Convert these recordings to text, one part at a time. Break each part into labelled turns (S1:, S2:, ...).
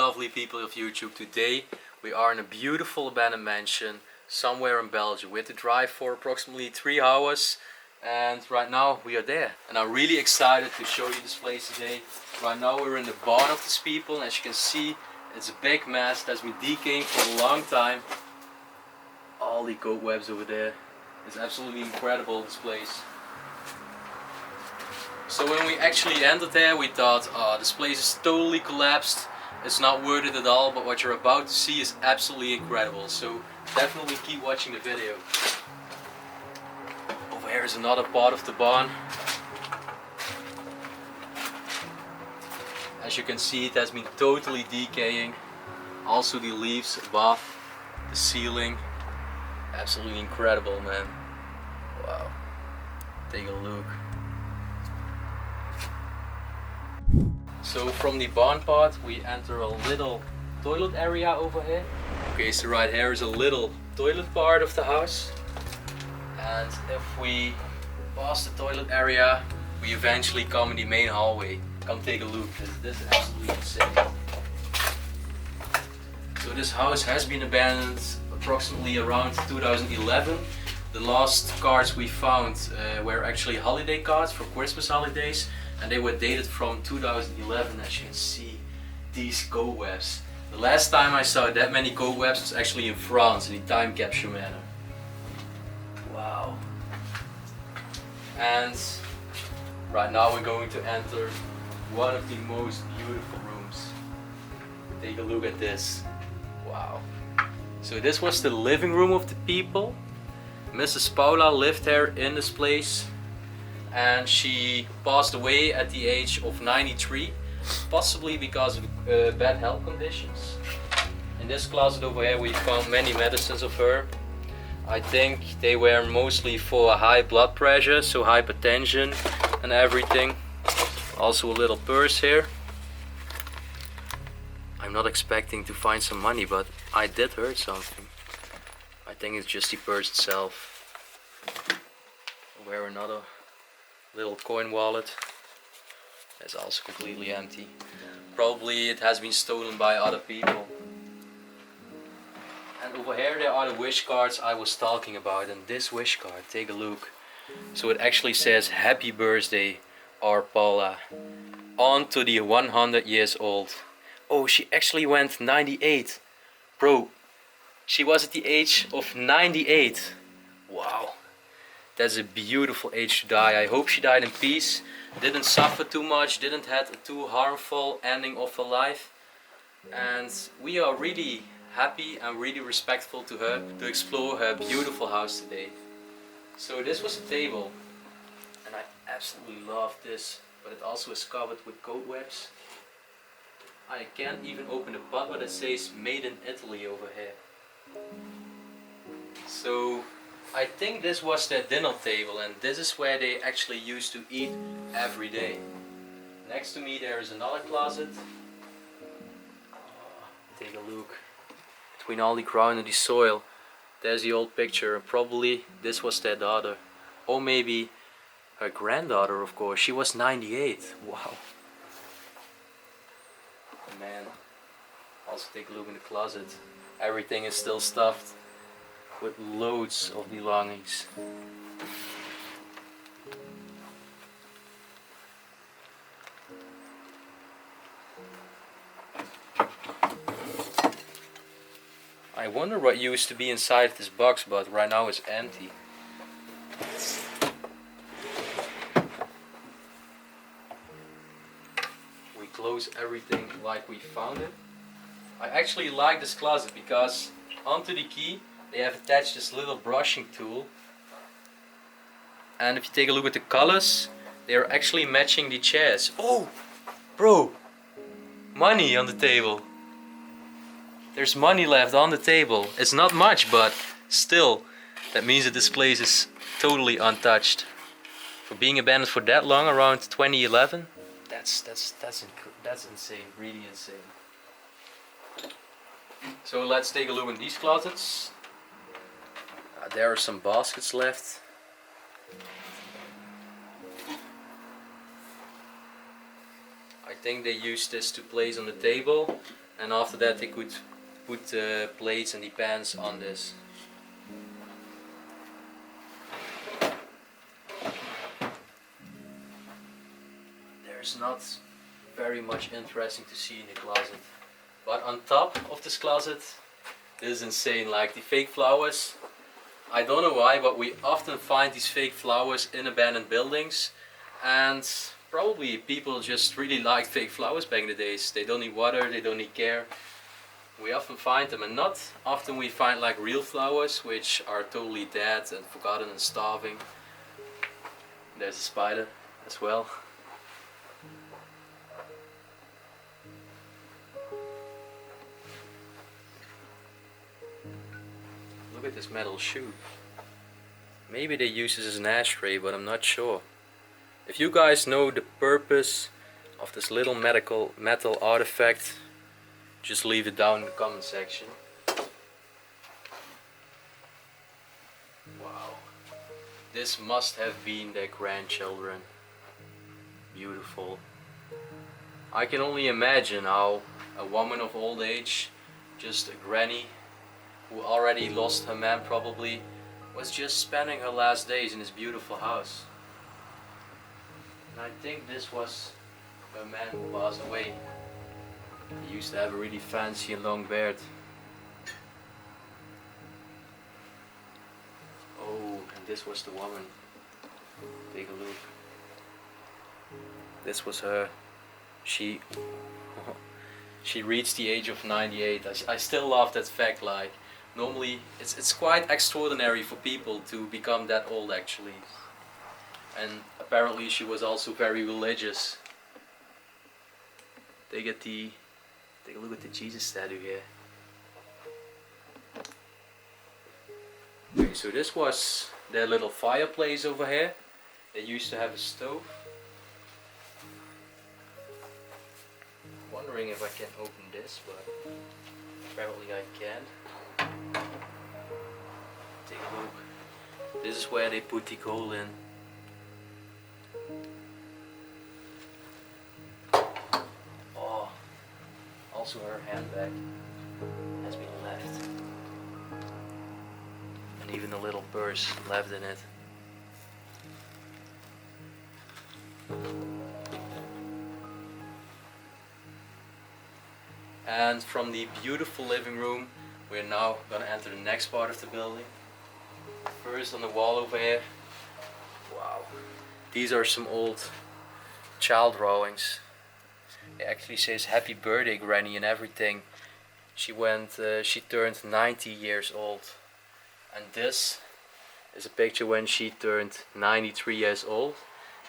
S1: lovely people of YouTube. Today we are in a beautiful abandoned mansion somewhere in Belgium. We had to drive for approximately 3 hours and right now we are there. And I'm really excited to show you this place today. Right now we're in the barn of these people, and as you can see it's a big mess that's been decaying for a long time. All the cobwebs over there. It's absolutely incredible, this place. So when we actually entered there, we thought, oh, this place is totally collapsed. It's not worth it at all, but what you're about to see is absolutely incredible. So definitely keep watching the video. Over here is another part of the barn. As you can see, it has been totally decaying. Also the leaves above, the ceiling. Absolutely incredible, man. Wow. Take a look. So from the barn part we enter a little toilet area over here. Okay, so right here is a little toilet part of the house. And if we pass the toilet area, we eventually come in the main hallway. Come take a look, this is absolutely insane. So this house has been abandoned approximately around 2011. The last cards we found were actually holiday cards for Christmas holidays, and they were dated from 2011. As you can see, these cobwebs. The last time I saw that many cobwebs was actually in France in the time capsule manner. Wow. And right now we're going to enter one of the most beautiful rooms. Take a look at this. Wow. So this was the living room of the people. Mrs. Paula lived here in this place, and she passed away at the age of 93, possibly because of bad health conditions. In this closet over here we found many medicines of her. I think they were mostly for high blood pressure, so hypertension and everything. Also a little purse here. I'm not expecting to find some money, but I did hear something. I think it's just the purse itself. Where another little coin wallet. It's also completely empty. Probably it has been stolen by other people. And over here there are the wish cards I was talking about. And this wish card, take a look. So it actually says happy birthday, our Paula. On to the 100 years old. Oh, she actually went 98. Bro, she was at the age of 98. Wow. That's a beautiful age to die. I hope she died in peace, didn't suffer too much, didn't have a too harmful ending of her life. And we are really happy and really respectful to her to explore her beautiful house today. So this was a table, and I absolutely love this, but it also is covered with cobwebs. I can't even open the pot, but it says made in Italy over here. So I think this was their dinner table, and this is where they actually used to eat every day. Next to me there is another closet. Take a look. Between all the ground and the soil, there's the old picture. Probably this was their daughter. Or maybe her granddaughter, of course. She was 98. Wow. Man. Also take a look in the closet. Everything is still stuffed with loads of belongings. I wonder what used to be inside this box, but right now it's empty. We close everything like we found it. I actually like this closet because onto the key they have attached this little brushing tool, and if you take a look at the colors, they are actually matching the chairs. Oh, bro, money on the table. There's money left on the table. It's not much, but still, that means that this place is totally untouched. For being abandoned for that long, around 2011, that's insane, really insane. So let's take a look in these closets. There are some baskets left. I think they used this to place on the table. and after that they could put the plates and the pans on this. There's not very much interesting to see in the closet, but on top of this closet, this is insane. Like the fake flowers, I don't know why, but we often find these fake flowers in abandoned buildings, and probably people just really liked fake flowers back in the days. They don't need water, they don't need care. We often find them, and not often we find like real flowers which are totally dead and forgotten and starving. There's a spider as well. Look at this metal shoe. Maybe they use this as an ashtray, but I'm not sure. If you guys know the purpose of this little metal artifact, just leave it down in the comment section. Wow. This must have been their grandchildren. Beautiful. I can only imagine how a woman of old age, just a granny, who already lost her man probably, was just spending her last days in this beautiful house. And I think this was her man who passed away. He used to have a really fancy and long beard. Oh, and this was the woman. Take a look. This was her. She reached the age of 98. I still love that fact. Like, normally it's quite extraordinary for people to become that old actually. And apparently she was also very religious. Take a look at the Jesus statue here. Okay, so this was their little fireplace over here. They used to have a stove. Wondering if I can open this, but apparently I can't. Take a look. This is where they put the coal in. Oh, also her handbag has been left. And even a little purse left in it. And from the beautiful living room, we're now gonna enter the next part of the building. First on the wall over here. Wow. These are some old child drawings. It actually says happy birthday granny and everything. She turned 90 years old. And this is a picture when she turned 93 years old.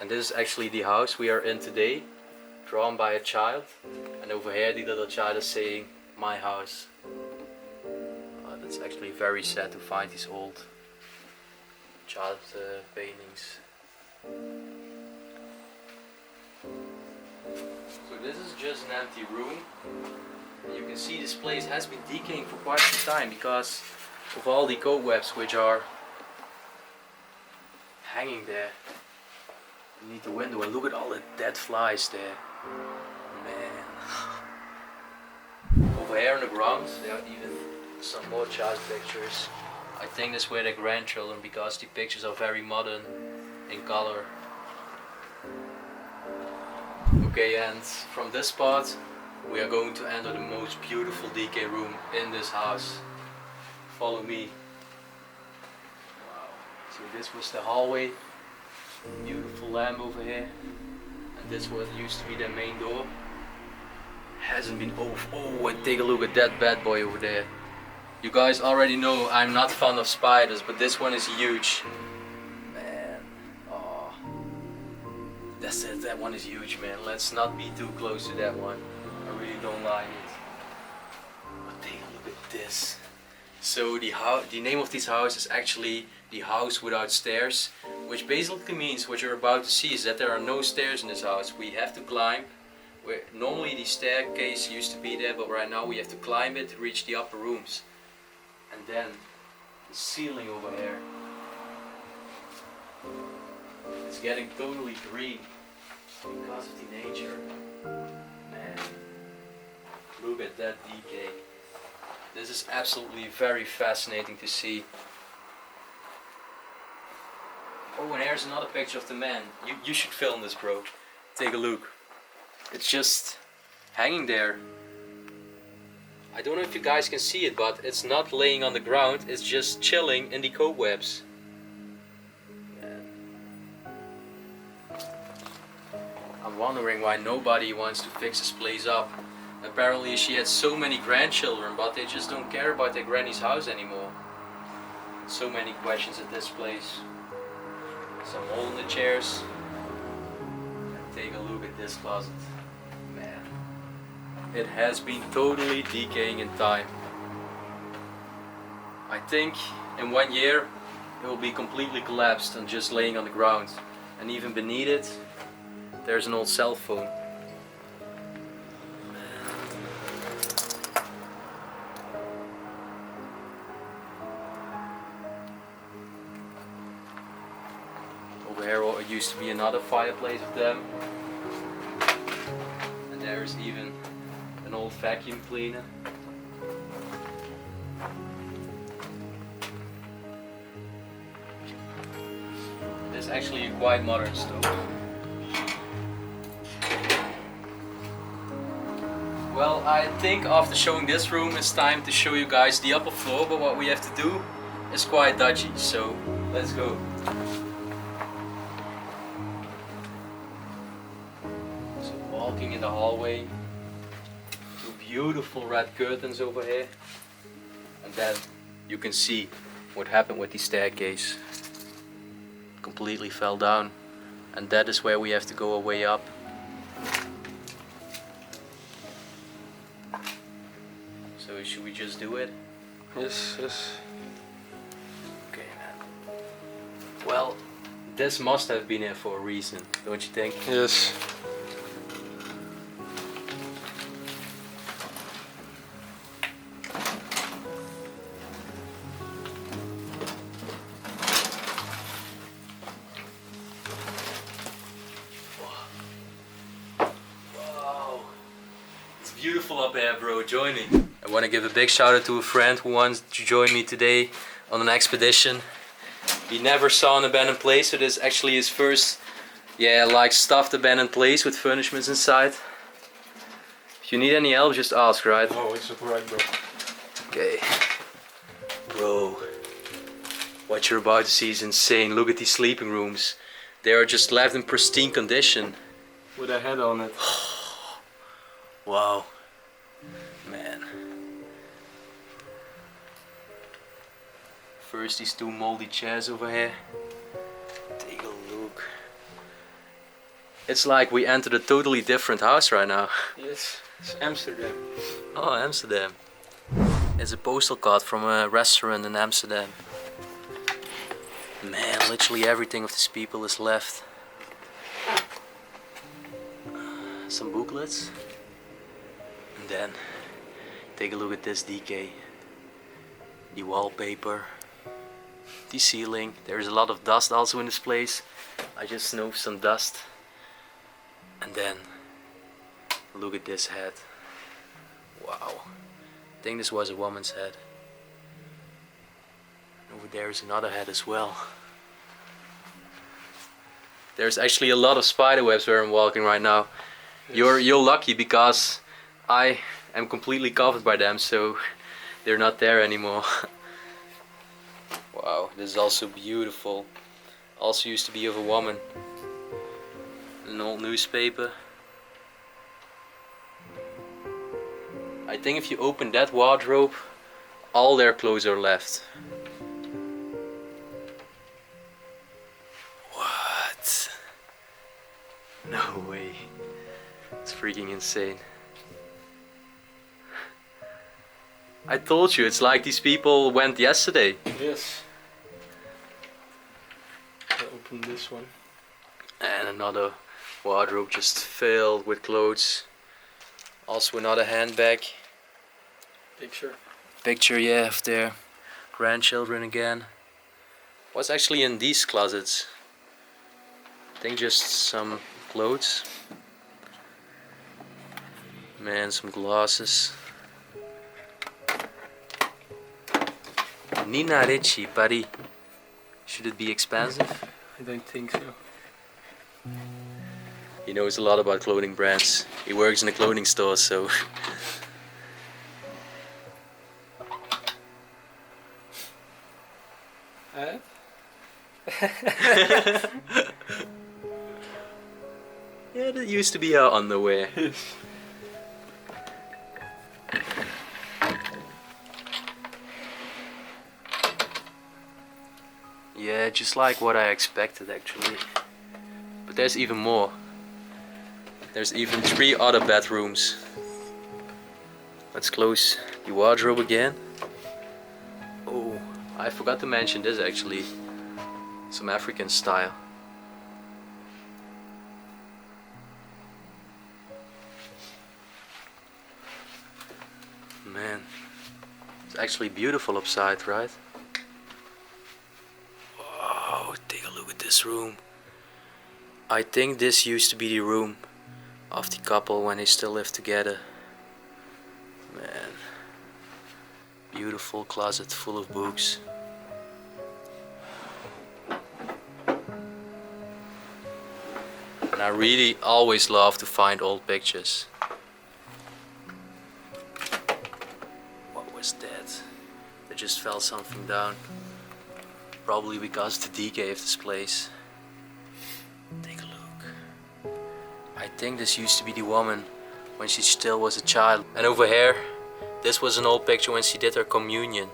S1: And this is actually the house we are in today, drawn by a child. And over here the little child is saying, my house. That's actually very sad to find these old child paintings. So this is just an empty room. You can see this place has been decaying for quite some time because of all the cobwebs which are hanging there beneath the window, and look at all the dead flies there. Man. Over here on the ground there are even some more child pictures. I think that's where they're grandchildren because the pictures are very modern in color. Okay, and from this part we are going to enter the most beautiful decay room in this house. Follow me. Wow. So this was the hallway. Beautiful lamp over here. And this was used to be the main door. Hasn't been oh, and take a look at that bad boy over there. You guys already know I'm not fond of spiders, but this one is huge. Man, oh, that's it. That one is huge, man. Let's not be too close to that one. I really don't like it. But take a look at this. So the name of this house is actually the house without stairs, which basically means what you're about to see is that there are no stairs in this house. We have to climb. Normally the staircase used to be there, but right now we have to climb it to reach the upper rooms. And then the ceiling over here, it's getting totally green because of the nature. Man, Look at that decay. This is absolutely very fascinating to see. Oh, and here's another picture of the man. You should film this, bro. Take a look. It's just hanging there. I don't know if you guys can see it, but it's not laying on the ground. It's just chilling in the cobwebs. Man. I'm wondering why nobody wants to fix this place up. Apparently she had so many grandchildren, but they just don't care about their granny's house anymore. So many questions at this place. Some hole in the chairs. And take a look at this closet. Man. It has been totally decaying in time. I think in 1 year it will be completely collapsed and just laying on the ground. And even beneath it, there's an old cell phone. Over here used to be another fireplace of them. And there's even an old vacuum cleaner. This is actually a quite modern stove. Well, I think after showing this room it's time to show you guys the upper floor, but what we have to do is quite dodgy, so let's go. So walking in the hallway, two beautiful red curtains over here, and then you can see what happened with the staircase. Completely fell down, and that is where we have to go a way up. So should we just do it?
S2: Yes, yes.
S1: Okay, man. Well, this must have been here for a reason, don't you think?
S2: Yes.
S1: Wow. It's beautiful up here, bro. Join me. I want to give a big shout out to a friend who wants to join me today on an expedition. He never saw an abandoned place, so this is actually his first, like stuffed abandoned place with furnishments inside. If you need any help, just ask, right?
S2: Oh, it's alright, bro.
S1: Okay. Bro, what you're about to see is insane. Look at these sleeping rooms. They are just left in pristine condition.
S2: With a head on it.
S1: Wow. Man. First these two moldy chairs over here. Take a look. It's like we entered a totally different house right now.
S2: Yes, it's Amsterdam.
S1: Oh, Amsterdam. It's a postal card from a restaurant in Amsterdam. Man, literally everything of these people is left. Some booklets. And then, take a look at this decay. The wallpaper. The ceiling. There's a lot of dust also in this place. I just sniffed some dust. And then, look at this head. Wow. I think this was a woman's head. Over there is another head as well. There's actually a lot of spider webs where I'm walking right now.
S2: Yes.
S1: You're lucky because I am completely covered by them, so they're not there anymore. Wow, this is also beautiful. Also used to be of a woman. An old newspaper. I think if you open that wardrobe, all their clothes are left. What? No way. It's freaking insane. I told you, it's like these people went yesterday.
S2: Yes. I open this one.
S1: And another wardrobe just filled with clothes. Also another handbag. Picture, yeah, of their grandchildren again. What's actually in these closets? I think just some clothes. Man, some glasses. Nina Ricci, Paris. Should it be expensive?
S2: I don't think so.
S1: He knows a lot about clothing brands. He works in a clothing store, so... Yeah, that used to be our underwear. Yeah, just like what I expected actually. But there's even more. There's even 3 other bedrooms. Let's close the wardrobe again. Oh, I forgot to mention this actually. Some African style. Man, it's actually beautiful upside, right? Wow, take a look at this room. I think this used to be the room of the couple when they still lived together. Man, beautiful closet full of books. And I really always love to find old pictures. What was that? They just fell something down. Probably because of the decay of this place. Take a look. I think this used to be the woman when she still was a child. And over here, this was an old picture when she did her communion.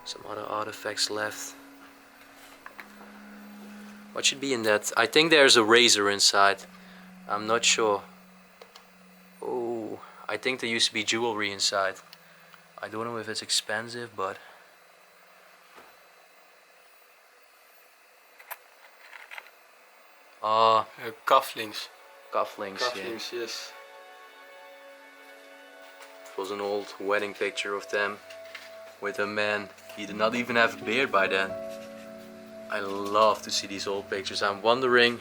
S1: Some other artifacts left. What should be in that? I think there's a razor inside. I'm not sure. Oh, I think there used to be jewelry inside. I don't know if it's expensive, but...
S2: Cufflinks.
S1: Cufflinks, yeah.
S2: Cufflinks, yes.
S1: It was an old wedding picture of them with a man. He did not even have a beard by then. I love to see these old pictures. I'm wondering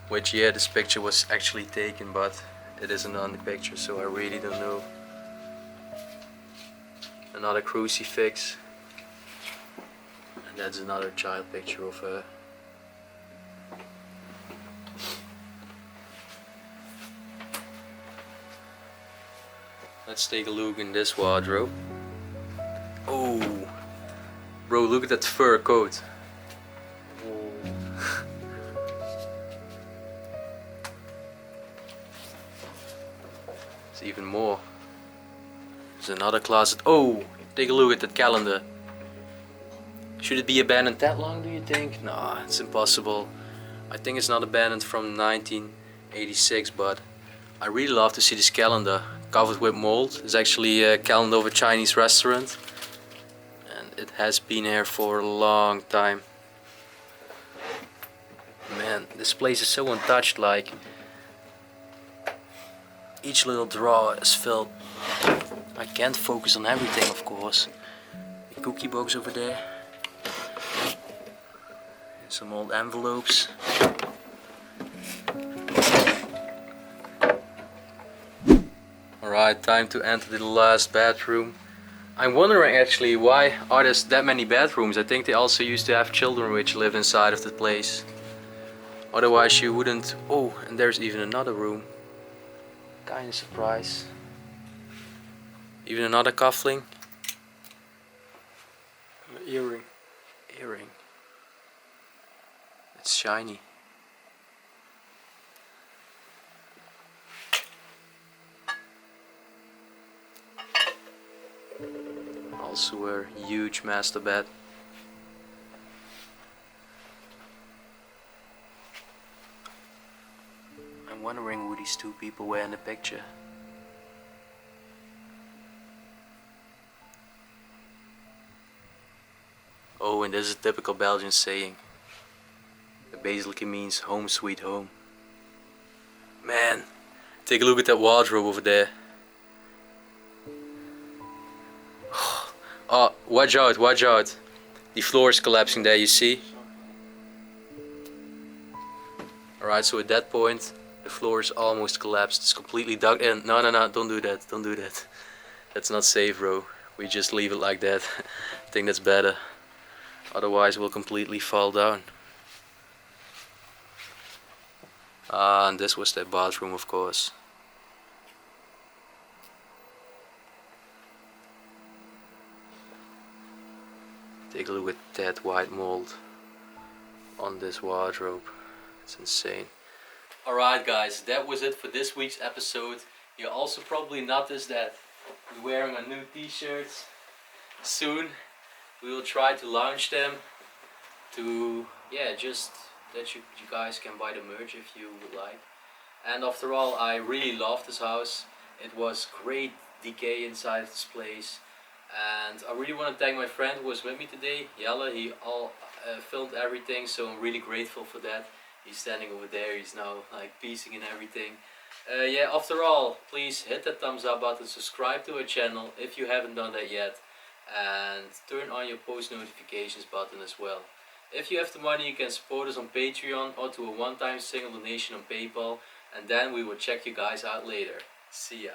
S1: which year this picture was actually taken, but it isn't on the picture, so I really don't know. Another crucifix. And that's another child picture of her. Let's take a look in this wardrobe. Oh, bro, look at that fur coat. There's even more. There's another closet. Oh, take a look at that calendar. Should it be abandoned that long, do you think? Nah, it's impossible. I think it's not abandoned from 1986, but I really love to see this calendar covered with mold. It's actually a calendar of a Chinese restaurant, and it has been here for a long time. Man, this place is so untouched, like each little drawer is filled. I can't focus on everything, of course. The cookie box over there. Some old envelopes. Alright, time to enter the last bedroom. I'm wondering actually, why are there that many bedrooms? I think they also used to have children which lived inside of the place. Otherwise you wouldn't... Oh, and there's even another room. Kinda surprised. Even another cuffling.
S2: An earring.
S1: Earring. It's shiny. Also a huge master bed. I'm wondering who these two people were in the picture. Oh, and this is a typical Belgian saying. It basically means home sweet home. Man, take a look at that wardrobe over there. Oh, watch out, watch out. The floor is collapsing there, you see? Alright, so at that point, The floor is almost collapsed. It's completely dug in. No, no, no, don't do that. Don't do that. That's not safe, bro. We just leave it like that. I think that's better. Otherwise we'll completely fall down. Ah, and this was their bathroom, of course. Take a look at that white mold on this wardrobe. It's insane. Alright guys, that was it for this week's episode. You also probably noticed that we're wearing our new t-shirts. Soon we will try to launch them to, yeah, just that you guys can buy the merch if you would like. And after all, I really love this house. It was great decay inside this place. And I really want to thank my friend who was with me today, Jelle. He filmed everything, so I'm really grateful for that. He's standing over there, he's now like piecing and everything. Yeah, after all, please hit that thumbs up button, subscribe to our channel if you haven't done that yet, and turn on your post notifications button as well. If you have the money, you can support us on Patreon or to a one-time single donation on PayPal, and then we will check you guys out later. See ya.